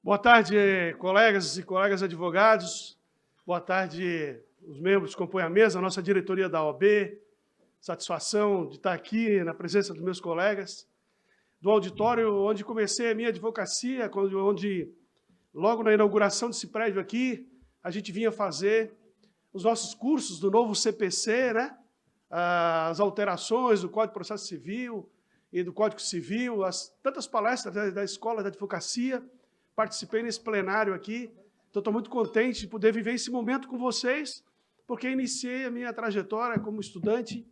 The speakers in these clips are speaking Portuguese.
Boa tarde, colegas e colegas advogados. Boa tarde, os membros que compõem a mesa, a nossa diretoria da OAB. Satisfação de estar aqui na presença dos meus colegas. Do auditório onde comecei a minha advocacia, onde, logo na inauguração desse prédio aqui, a gente vinha fazer os nossos cursos do novo CPC, né? As alterações do Código de Processo Civil e do Código Civil, tantas palestras da Escola da Advocacia. Participei nesse plenário aqui, então estou muito contente de poder viver esse momento com vocês, porque iniciei a minha trajetória como estudante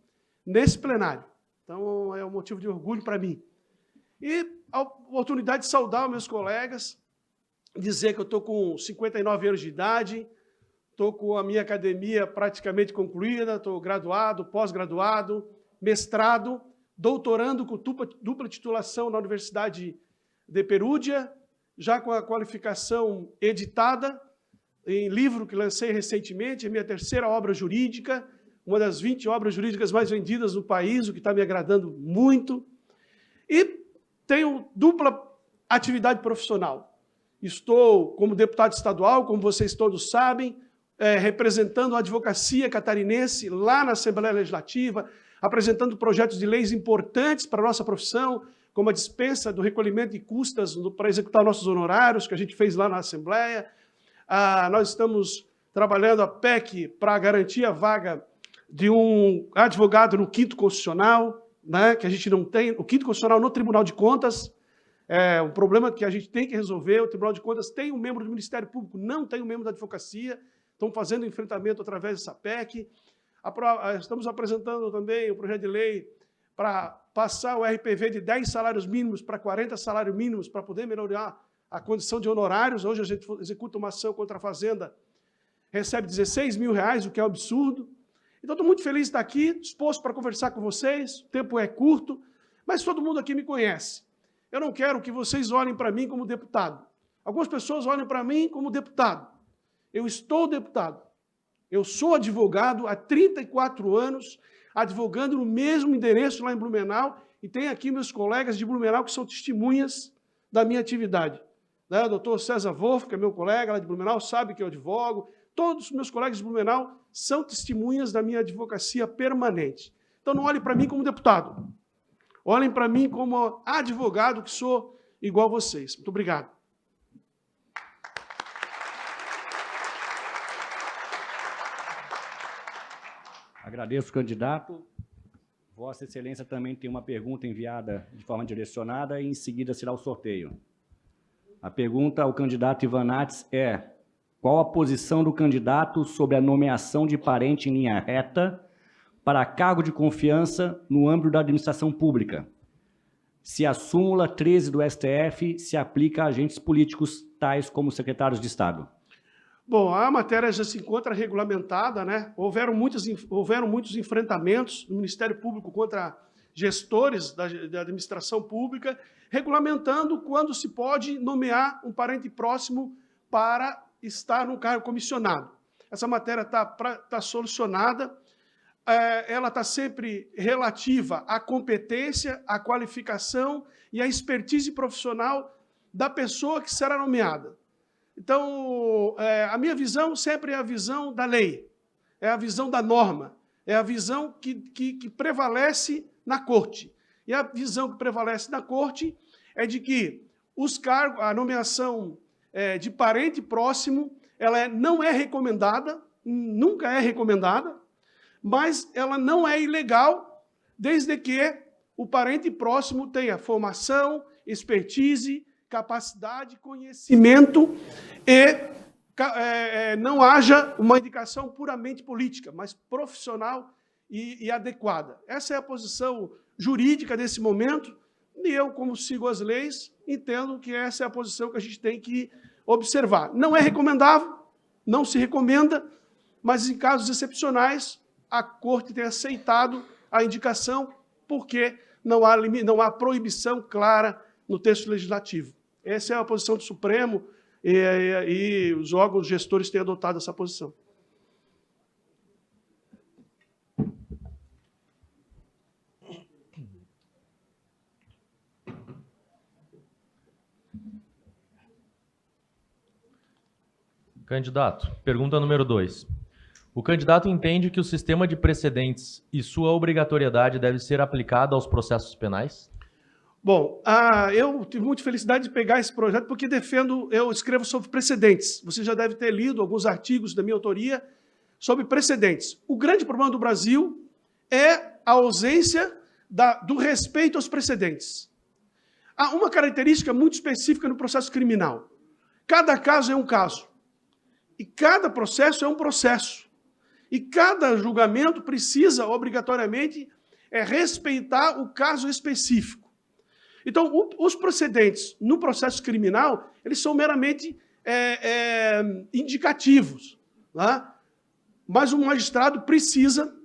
nesse plenário. Então, é um motivo de orgulho para mim. E a oportunidade de saudar os meus colegas, dizer que eu estou com 59 anos de idade, estou com a minha academia praticamente concluída, estou graduado, pós-graduado, mestrado, doutorando com dupla titulação na Universidade de Perugia, já com a qualificação editada, em livro que lancei recentemente, é minha terceira obra jurídica, uma das 20 obras jurídicas mais vendidas no país, o que está me agradando muito. E tenho dupla atividade profissional. Estou como deputado estadual, como vocês todos sabem, representando a advocacia catarinense lá na Assembleia Legislativa, apresentando projetos de leis importantes para a nossa profissão, como a dispensa do recolhimento de custas para executar nossos honorários, que a gente fez lá na Assembleia. Nós estamos trabalhando a PEC para garantir a vaga de um advogado no 5º Constitucional, né, que a gente não tem, o 5º Constitucional no Tribunal de Contas, é um problema que a gente tem que resolver. O Tribunal de Contas tem um membro do Ministério Público, não tem um membro da advocacia, estão fazendo enfrentamento através dessa PEC. Estamos apresentando também o projeto de lei para passar o RPV de 10 salários mínimos para 40 salários mínimos, para poder melhorar a condição de honorários. Hoje a gente executa uma ação contra a Fazenda, recebe R$16 mil, o que é um absurdo. Então, estou muito feliz de estar aqui, disposto para conversar com vocês, o tempo é curto, mas todo mundo aqui me conhece. Eu não quero que vocês olhem para mim como deputado. Algumas pessoas olham para mim como deputado. Eu estou deputado. Eu sou advogado há 34 anos, advogando no mesmo endereço lá em Blumenau, e tem aqui meus colegas de Blumenau que são testemunhas da minha atividade. O doutor César Wolff, que é meu colega lá de Blumenau, sabe que eu advogo. Todos os meus colegas de Blumenau são testemunhas da minha advocacia permanente. Então, não olhem para mim como deputado. Olhem para mim como advogado que sou igual a vocês. Muito obrigado. Agradeço, candidato. Vossa Excelência também tem uma pergunta enviada de forma direcionada e, em seguida, será o sorteio. A pergunta ao candidato Ivan Nates é: qual a posição do candidato sobre a nomeação de parente em linha reta para cargo de confiança no âmbito da administração pública? Se a súmula 13 do STF se aplica a agentes políticos tais como secretários de Estado. Bom, a matéria já se encontra regulamentada, né? Houveram muitos enfrentamentos no Ministério Público contra gestores da administração pública, regulamentando quando se pode nomear um parente próximo para estar no cargo comissionado. Essa matéria está solucionada, ela está sempre relativa à competência, à qualificação e à expertise profissional da pessoa que será nomeada. Então, a minha visão sempre é a visão da lei, é a visão da norma, é a visão que prevalece na corte. E a visão que prevalece na corte é de que os cargos, a nomeação de parente próximo, ela não é recomendada, nunca é recomendada, mas ela não é ilegal, desde que o parente próximo tenha formação, expertise, capacidade, conhecimento e não haja uma indicação puramente política, mas profissional e adequada. Essa é a posição jurídica desse momento, e eu, como sigo as leis, entendo que essa é a posição que a gente tem que observar. Não é recomendável, não se recomenda, mas em casos excepcionais, a Corte tem aceitado a indicação, porque não há proibição clara no texto legislativo. Essa é a posição do Supremo e os órgãos gestores têm adotado essa posição. Candidato, pergunta número 2. O candidato entende que o sistema de precedentes e sua obrigatoriedade deve ser aplicado aos processos penais? Bom, eu tive muita felicidade de pegar esse projeto porque eu escrevo sobre precedentes. Você já deve ter lido alguns artigos da minha autoria sobre precedentes. O grande problema do Brasil é a ausência do respeito aos precedentes. Há uma característica muito específica no processo criminal. Cada caso é um caso. E cada processo é um processo. E cada julgamento precisa, obrigatoriamente, respeitar o caso específico. Então, os precedentes no processo criminal, eles são meramente indicativos. Tá? Mas o magistrado precisa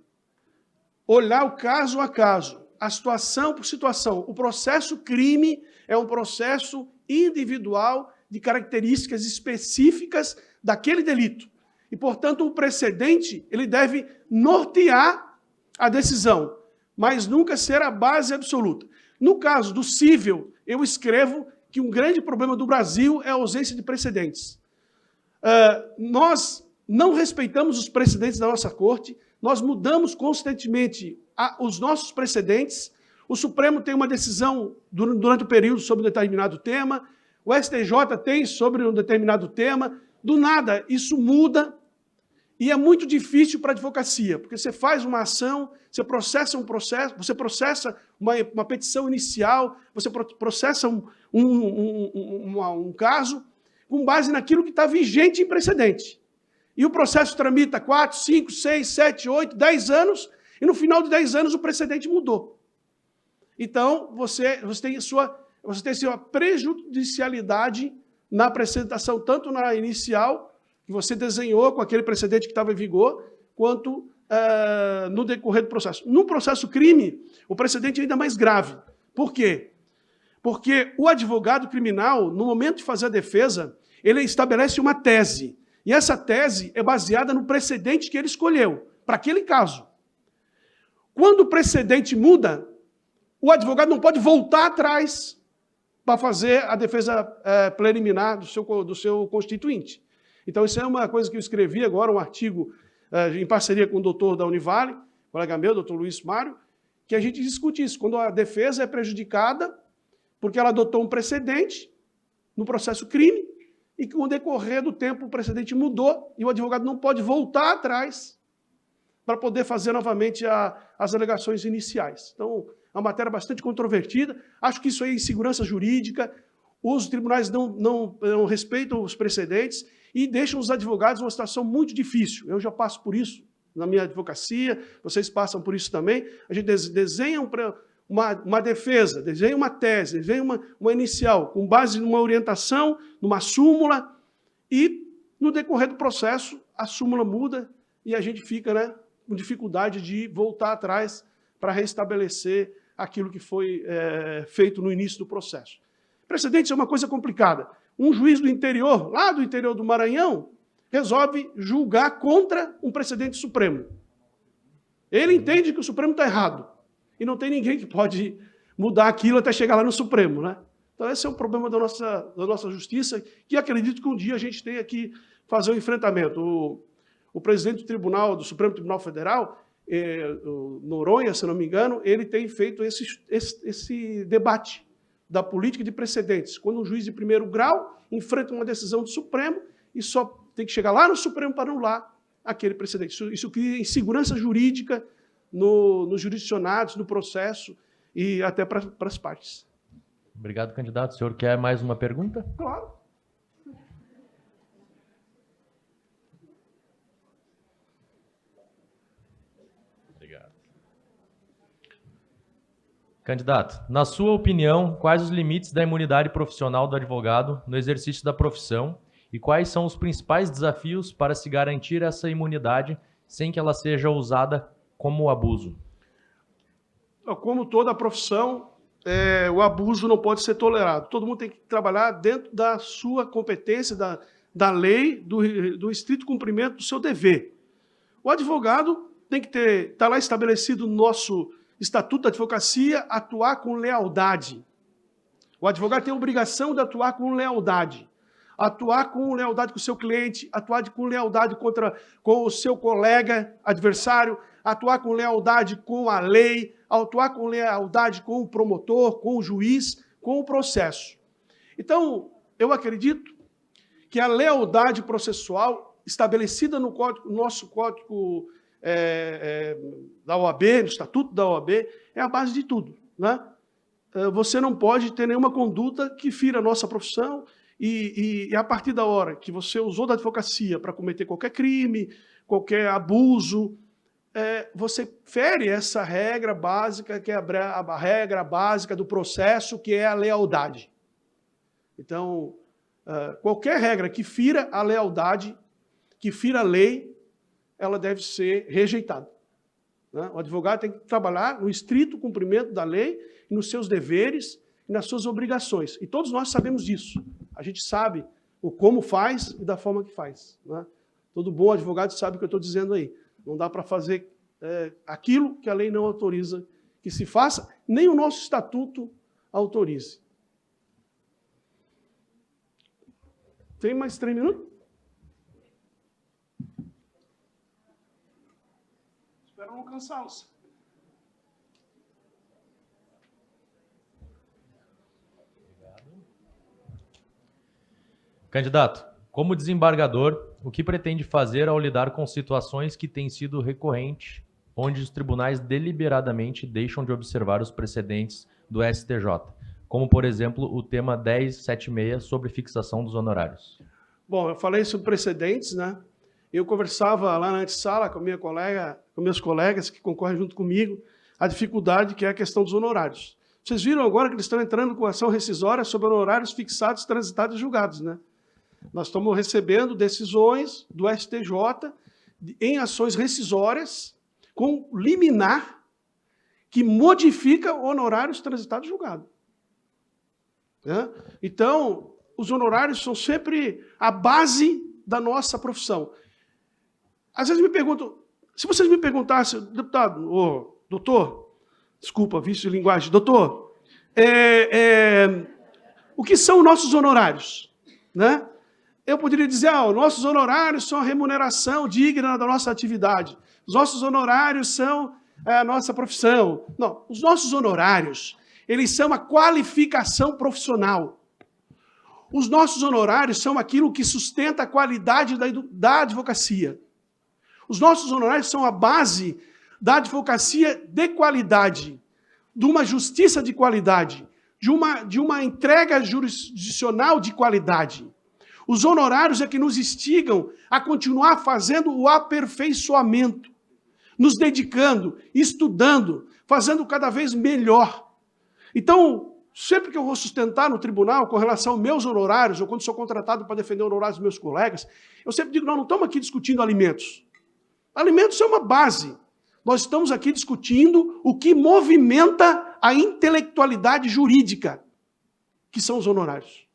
olhar o caso a caso, a situação por situação. O processo crime é um processo individual de características específicas daquele delito. E, portanto, o precedente ele deve nortear a decisão, mas nunca ser a base absoluta. No caso do cível, eu escrevo que um grande problema do Brasil é a ausência de precedentes. Nós não respeitamos os precedentes da nossa corte, nós mudamos constantemente os nossos precedentes, o Supremo tem uma decisão durante o período sobre um determinado tema, o STJ tem sobre um determinado tema, do nada isso muda e é muito difícil para a advocacia, porque você faz uma ação, você processa um processo, você processa uma petição inicial, você processa um caso com base naquilo que está vigente em precedente. E o processo tramita 4, 5, 6, 7, 8, 10 anos, e no final de 10 anos o precedente mudou. Então, você tem sua prejudicialidade na apresentação, tanto na inicial, que você desenhou com aquele precedente que estava em vigor, quanto no decorrer do processo. No processo crime, o precedente é ainda mais grave. Por quê? Porque o advogado criminal, no momento de fazer a defesa, ele estabelece uma tese. E essa tese é baseada no precedente que ele escolheu, para aquele caso. Quando o precedente muda, o advogado não pode voltar atrás para fazer a defesa preliminar do seu constituinte. Então, isso é uma coisa que eu escrevi agora, um artigo em parceria com o doutor da Univale, colega meu, doutor Luiz Mário, que a gente discute isso. Quando a defesa é prejudicada, porque ela adotou um precedente no processo crime, e que, com o decorrer do tempo, o precedente mudou, e o advogado não pode voltar atrás para poder fazer novamente as alegações iniciais. Então, é uma matéria bastante controvertida. Acho que isso aí é insegurança jurídica, os tribunais não respeitam os precedentes e deixam os advogados numa situação muito difícil. Eu já passo por isso na minha advocacia, vocês passam por isso também. A gente desenha uma defesa, desenha uma tese, desenha uma inicial, com base numa orientação, numa súmula, e no decorrer do processo, a súmula muda e a gente fica com dificuldade de voltar atrás para restabelecer aquilo que foi feito no início do processo. Precedentes é uma coisa complicada. Um juiz do interior, lá do interior do Maranhão, resolve julgar contra um precedente supremo. Ele entende que o Supremo está errado. E não tem ninguém que pode mudar aquilo até chegar lá no Supremo, né? Então, esse é o problema da nossa justiça, que acredito que um dia a gente tenha que fazer um enfrentamento. O presidente do Tribunal, do Supremo Tribunal Federal, o Noronha, se não me engano, ele tem feito esse debate da política de precedentes. Quando um juiz de primeiro grau enfrenta uma decisão do Supremo e só tem que chegar lá no Supremo para anular aquele precedente. Isso cria insegurança jurídica nos jurisdicionados, no processo e até para as partes. Obrigado, candidato. O senhor quer mais uma pergunta? Claro. Obrigado. Candidato, na sua opinião, quais os limites da imunidade profissional do advogado no exercício da profissão e quais são os principais desafios para se garantir essa imunidade sem que ela seja usada como abuso? Como toda profissão, o abuso não pode ser tolerado. Todo mundo tem que trabalhar dentro da sua competência, da lei, do estrito cumprimento do seu dever. O advogado tem que estar lá estabelecido no nosso Estatuto da Advocacia, atuar com lealdade. O advogado tem a obrigação de atuar com lealdade. atuar com lealdade com o seu cliente, atuar com lealdade com o seu colega adversário, atuar com lealdade com a lei, atuar com lealdade com o promotor, com o juiz, com o processo. Então, eu acredito que a lealdade processual estabelecida no nosso código da OAB, no Estatuto da OAB, é a base de tudo, né? Você não pode ter nenhuma conduta que fira a nossa profissão e a partir da hora que você usou da advocacia para cometer qualquer crime, qualquer abuso, você fere essa regra básica, que é a regra básica do processo, que é a lealdade. Então, qualquer regra que fira a lealdade, que fira a lei, ela deve ser rejeitada, né? O advogado tem que trabalhar no estrito cumprimento da lei, nos seus deveres e nas suas obrigações. E todos nós sabemos disso. A gente sabe o como faz e da forma que faz, né? Todo bom advogado sabe o que eu estou dizendo aí. Não dá para fazer aquilo que a lei não autoriza que se faça, nem o nosso estatuto autorize. Tem mais 3 minutos? Espero não cansá-los. Candidato, como desembargador, o que pretende fazer ao lidar com situações que têm sido recorrentes, onde os tribunais deliberadamente deixam de observar os precedentes do STJ, como, por exemplo, o tema 1076 sobre fixação dos honorários? Bom, eu falei sobre precedentes, né? Eu conversava lá na antessala com meus colegas que concorrem junto comigo, a dificuldade que é a questão dos honorários. Vocês viram agora que eles estão entrando com ação rescisória sobre honorários fixados, transitados e julgados, né? Nós estamos recebendo decisões do STJ em ações rescisórias com liminar que modifica honorários transitados e julgados, né? Então, os honorários são sempre a base da nossa profissão. Às vezes me perguntam, se vocês me perguntassem, deputado, ou doutor, desculpa, vício de linguagem, doutor, o que são nossos honorários, né? Eu poderia dizer, nossos honorários são a remuneração digna da nossa atividade. Os nossos honorários são a nossa profissão. Não, os nossos honorários, eles são a qualificação profissional. Os nossos honorários são aquilo que sustenta a qualidade da advocacia. Os nossos honorários são a base da advocacia de qualidade, de uma justiça de qualidade, de uma entrega jurisdicional de qualidade. Os honorários é que nos instigam a continuar fazendo o aperfeiçoamento, nos dedicando, estudando, fazendo cada vez melhor. Então, sempre que eu vou sustentar no tribunal com relação aos meus honorários, ou quando sou contratado para defender honorários dos meus colegas, eu sempre digo, nós não estamos aqui discutindo alimentos. Alimentos é uma base. Nós estamos aqui discutindo o que movimenta a intelectualidade jurídica, que são os honorários.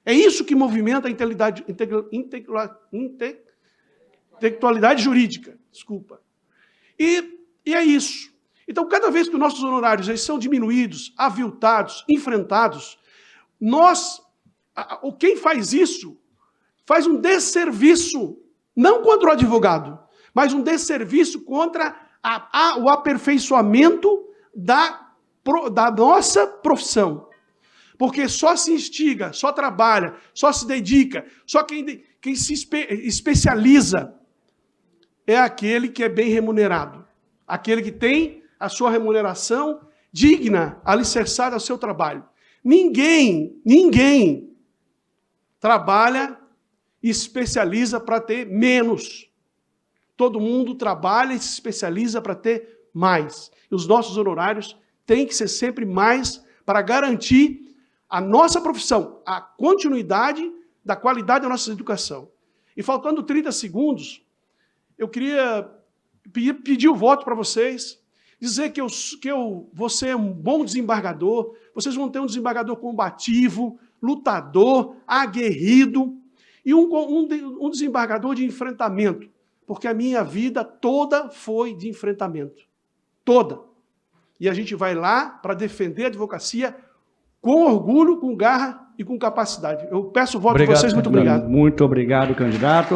É isso que movimenta a intelectualidade jurídica. Desculpa. E é isso. Então, cada vez que os nossos honorários eles são diminuídos, aviltados, enfrentados, quem faz isso faz um desserviço, não contra o advogado, mas um desserviço contra o aperfeiçoamento da nossa profissão. Porque só se instiga, só trabalha, só se dedica, só quem se especializa é aquele que é bem remunerado. Aquele que tem a sua remuneração digna, alicerçada ao seu trabalho. Ninguém trabalha e especializa para ter menos. Todo mundo trabalha e se especializa para ter mais. E os nossos honorários têm que ser sempre mais para garantir a nossa profissão, a continuidade da qualidade da nossa educação. E faltando 30 segundos, eu queria pedir o voto para vocês, dizer que eu vou ser um bom desembargador, vocês vão ter um desembargador combativo, lutador, aguerrido, e um desembargador de enfrentamento, porque a minha vida toda foi de enfrentamento. Toda. E a gente vai lá para defender a advocacia com orgulho, com garra e com capacidade. Eu peço o voto de Obrigado, vocês. Muito obrigado. Muito obrigado, candidato.